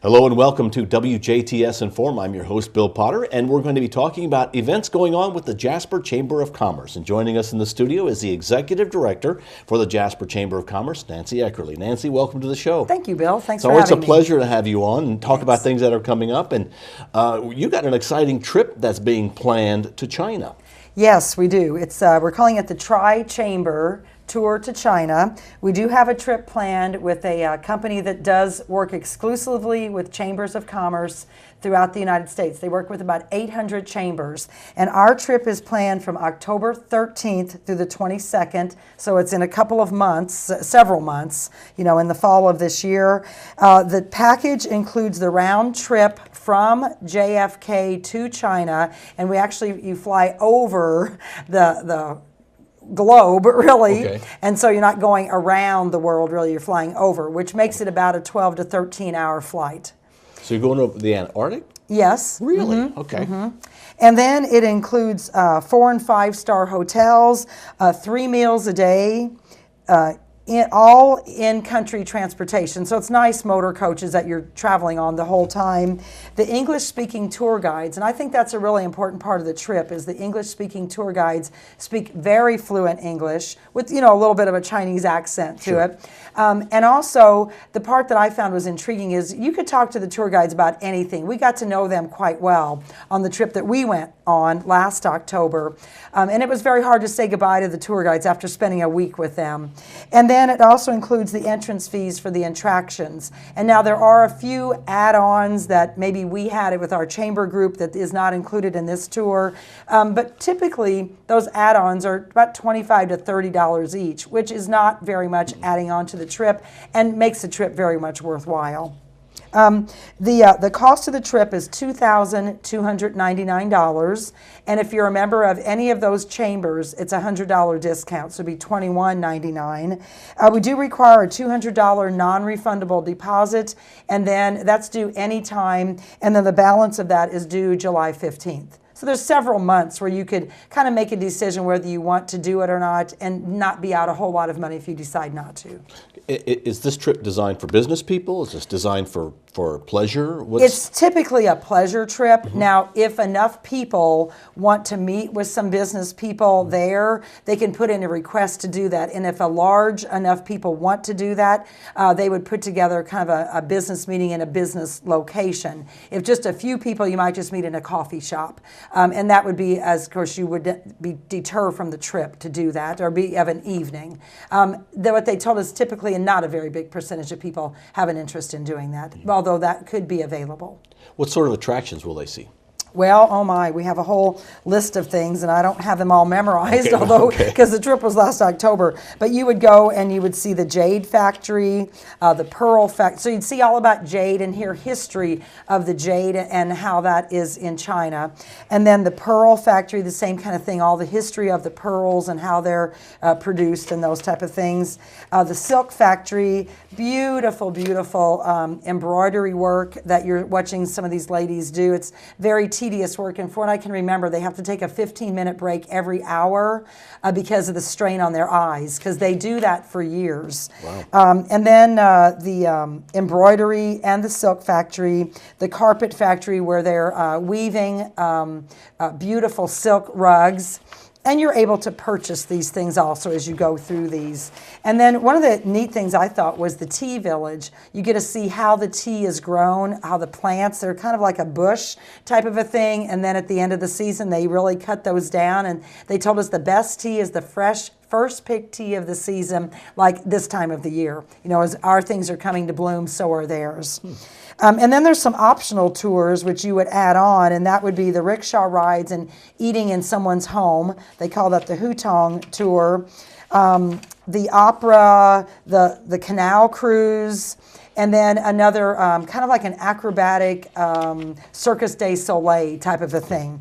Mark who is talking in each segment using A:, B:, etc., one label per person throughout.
A: Hello and welcome to WJTS in.form. I'm your host, Bill Potter, and we're going to be talking about events going on with the Jasper Chamber of Commerce. And joining us in the studio is the Executive Director for the Jasper Chamber of Commerce, Nancy Eckerle. Nancy, welcome to the show.
B: Thank you, Bill. Thanks for having me.
A: It's always a pleasure to have you on and talk about things that are coming up. And you got an exciting trip that's being planned to China.
B: Yes, we do. We're calling it the Tri-Chamber Tour to China. We do have a trip planned with a company that does work exclusively with chambers of commerce throughout the United States. They work with about 800 chambers. And our trip is planned from October 13th through the 22nd. So it's in a couple of months, several months, in the fall of this year. The package includes the round trip from JFK to China. And you fly over the globe, really.
A: Okay.
B: And so you're not going around the world, really. You're flying over, which makes it about a 12 to 13 hour flight.
A: So you're going to the Antarctic?
B: Yes.
A: Really?
B: Mm-hmm.
A: Okay.
B: Mm-hmm. And then it includes 4- and 5-star hotels, 3 meals a day, all in-country transportation. So it's nice motor coaches that you're traveling on the whole time. The English-speaking tour guides, and I think that's a really important part of the trip, is the English-speaking tour guides speak very fluent English with, a little bit of a Chinese accent to it. And also, the part that I found was intriguing is you could talk to the tour guides about anything. We got to know them quite well on the trip that we went on last October. And it was very hard to say goodbye to the tour guides after spending a week with them. And then it also includes the entrance fees for the attractions. And now there are a few add-ons that maybe we had it with our chamber group that is not included in this tour. But typically, those add-ons are about $25 to $30 each, which is not very much adding on to the trip and makes the trip very much worthwhile. The cost of the trip is $2,299, and if you're a member of any of those chambers, it's a $100 discount, so it'd be $2,199. We do require a $200 non-refundable deposit, and then that's due anytime, and then the balance of that is due July 15th. So there's several months where you could kind of make a decision whether you want to do it or not and not be out a whole lot of money if you decide not to.
A: Is this trip designed for business people? Is this designed for pleasure?
B: It's typically a pleasure trip.
A: Mm-hmm.
B: Now, if enough people want to meet with some business people there, they can put in a request to do that. And if a large enough people want to do that, they would put together kind of a business meeting in a business location. If just a few people, you might just meet in a coffee shop. And that would be, as of course, you would be deter from the trip to do that or be of an evening. What they told us typically, and not a very big percentage of people have an interest in doing that, although that could be available.
A: What sort of attractions will they see?
B: Well, oh my, we have a whole list of things, and I don't have them all memorized,
A: Okay.
B: because the trip was last October. But you would go and you would see the jade factory, the pearl factory. So you'd see all about jade and hear history of the jade and how that is in China. And then the pearl factory, the same kind of thing, all the history of the pearls and how they're produced and those type of things. The silk factory, beautiful, beautiful embroidery work that you're watching some of these ladies do. It's very tedious work, and from what I can remember, they have to take a 15-minute break every hour because of the strain on their eyes, because they do that for years.
A: Wow.
B: And then the embroidery and the silk factory, the carpet factory where they're weaving beautiful silk rugs. And you're able to purchase these things also as you go through these. And then one of the neat things I thought was the tea village. You get to see how the tea is grown, how the plants, they're kind of like a bush type of a thing. And then at the end of the season, they really cut those down. And they told us the best tea is the fresh, first pick tea of the season, like this time of the year. As our things are coming to bloom, so are theirs. And then there's some optional tours which you would add on, and that would be the rickshaw rides and eating in someone's home. They call that the Hutong tour. The opera, the canal cruise, and then another kind of like an acrobatic Circus du Soleil type of a thing.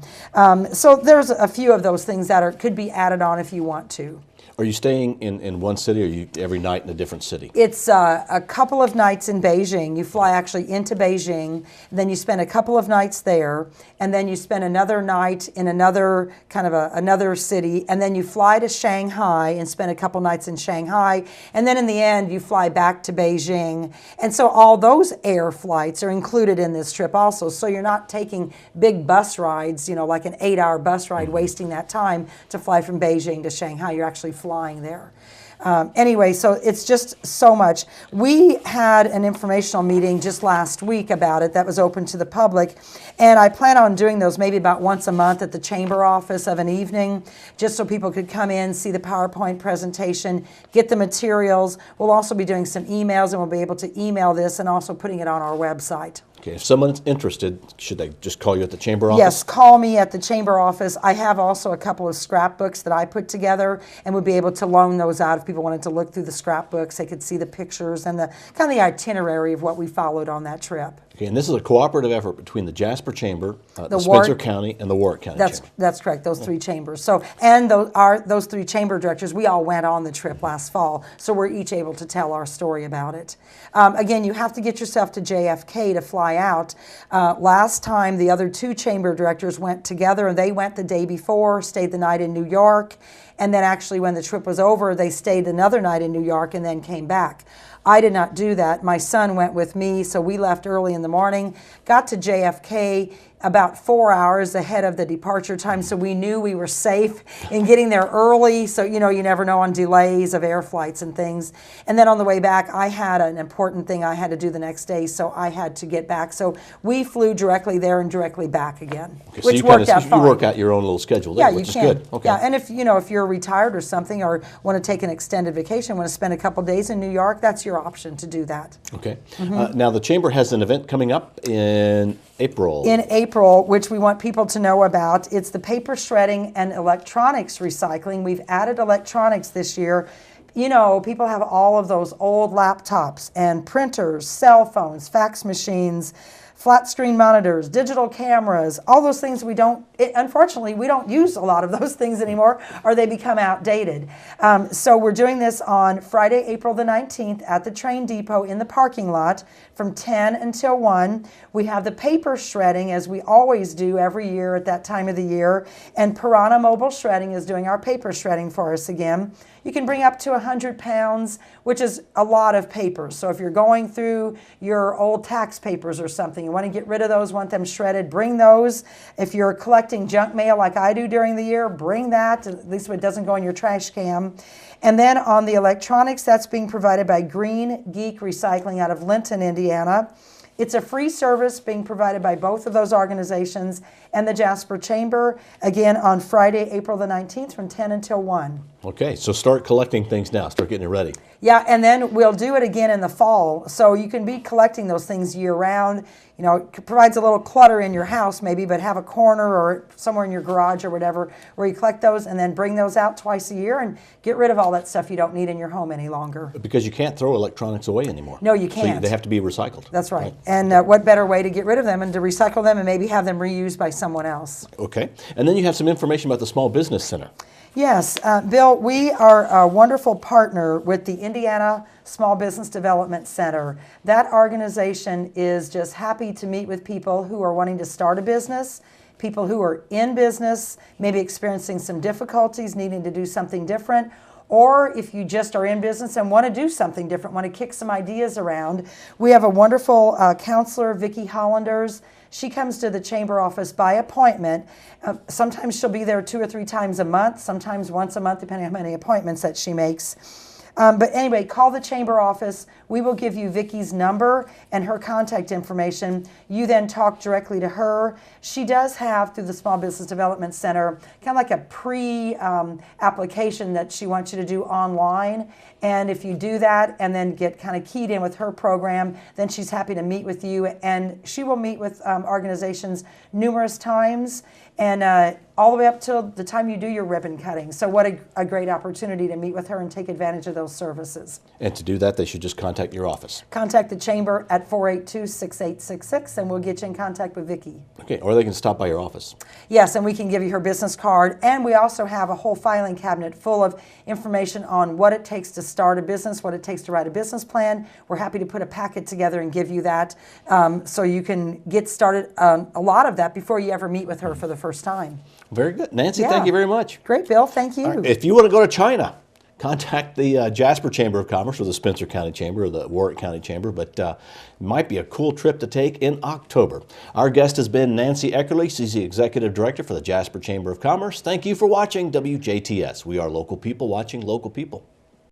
B: So there's a few of those things that could be added on if you want to.
A: Are you staying in one city, or are you every night in a different city?
B: It's a couple of nights in Beijing. You fly actually into Beijing, then you spend a couple of nights there, and then you spend another night in another kind of another city, and then you fly to Shanghai and spend a couple nights in Shanghai, and then in the end you fly back to Beijing. And so all those air flights are included in this trip also. So you're not taking big bus rides, like an 8-hour bus ride, wasting that time to fly from Beijing to Shanghai. You're actually flying there. Anyway, so it's just so much. We had an informational meeting just last week about it that was open to the public, and I plan on doing those maybe about once a month at the chamber office of an evening, just so people could come in, see the PowerPoint presentation, get the materials. We'll also be doing some emails, and we'll be able to email this and also putting it on our website.
A: Okay, if someone's interested, should they just call you at the chamber office?
B: Yes, call me at the chamber office. I have also a couple of scrapbooks that I put together and would be able to loan those out if people wanted to look through the scrapbooks. They could see the pictures and the kind of the itinerary of what we followed on that trip.
A: Okay, and this is a cooperative effort between the Jasper Chamber, the Spencer County, and the Warwick County Chamber.
B: That's correct, those three chambers. So, and those three chamber directors, we all went on the trip last fall, so we're each able to tell our story about it. Again, you have to get yourself to JFK to fly out. Last time, the other two chamber directors went together, and they went the day before, stayed the night in New York, and then actually when the trip was over, they stayed another night in New York and then came back. I did not do that. My son went with me, so we left early in the morning, got to JFK about 4 hours ahead of the departure time, so we knew we were safe in getting there early, so you never know on delays of air flights and things. And then on the way back, I had an important thing I had to do the next day, so I had to get back. So we flew directly there and directly back again,
A: okay,
B: which
A: so
B: worked out fine.
A: You work out your own little schedule there, which is good. Okay.
B: Yeah, and if you're retired or something, or want to take an extended vacation, want to spend a couple days in New York, that's your option to do that.
A: Okay. Now the Chamber has an event coming up in April.
B: In April, which we want people to know about. It's the paper shredding and electronics recycling. We've added electronics this year. People have all of those old laptops and printers, cell phones, fax machines, flat screen monitors, digital cameras, all those things unfortunately, we don't use a lot of those things anymore, or they become outdated. So we're doing this on Friday, April the 19th at the train depot in the parking lot from 10 until 1. We have the paper shredding, as we always do every year at that time of the year, and Piranha Mobile Shredding is doing our paper shredding for us again. You can bring up to 100 pounds, which is a lot of papers. So if you're going through your old tax papers or something, you want to get rid of those, want them shredded, bring those. If you're collecting junk mail like I do during the year, bring that, at least it doesn't go in your trash can. And then on the electronics, that's being provided by Green Geek Recycling out of Linton, Indiana. It's a free service being provided by both of those organizations and the Jasper Chamber, again on Friday, April the 19th from 10 until 1.
A: Okay, so start collecting things now. Start getting it ready.
B: Yeah, and then we'll do it again in the fall. So you can be collecting those things year-round. It provides a little clutter in your house maybe, but have a corner or somewhere in your garage or whatever where you collect those and then bring those out twice a year and get rid of all that stuff you don't need in your home any longer.
A: Because you can't throw electronics away anymore.
B: No, you can't.
A: So they have to be recycled.
B: That's right. And what better way to get rid of them and to recycle them and maybe have them reused by someone else.
A: Okay. And then you have some information about the Small Business Center.
B: Yes, Bill, we are a wonderful partner with the Indiana Small Business Development Center. That organization is just happy to meet with people who are wanting to start a business, people who are in business, maybe experiencing some difficulties, needing to do something different, or if you just are in business and want to do something different, want to kick some ideas around. We have a wonderful counselor, Vicki Hollanders. She comes to the chamber office by appointment. Sometimes she'll be there 2 or 3 times a month, sometimes once a month, depending on how many appointments that she makes. But anyway, call the chamber office. We will give you Vicki's number and her contact information. You then talk directly to her. She does have, through the Small Business Development Center, kind of like a pre-application that she wants you to do online. And if you do that and then get kind of keyed in with her program, then she's happy to meet with you. And she will meet with organizations numerous times. And all the way up till the time you do your ribbon cutting. So what a great opportunity to meet with her and take advantage of those services.
A: And to do that, they should just contact your office.
B: Contact the Chamber at 482-6866, and we'll get you in contact with Vicki.
A: Okay, or they can stop by your office.
B: Yes, and we can give you her business card, and we also have a whole filing cabinet full of information on what it takes to start a business, what it takes to write a business plan. We're happy to put a packet together and give you that, so you can get started a lot of that before you ever meet with her for the first time.
A: Very good. Nancy, thank you very much.
B: Great, Bill. Thank you.
A: Right. If you want to go to China, contact the Jasper Chamber of Commerce or the Spencer County Chamber or the Warwick County Chamber, but it might be a cool trip to take in October. Our guest has been Nancy Eckerle. She's the Executive Director for the Jasper Chamber of Commerce. Thank you for watching WJTS. We are local people watching local people.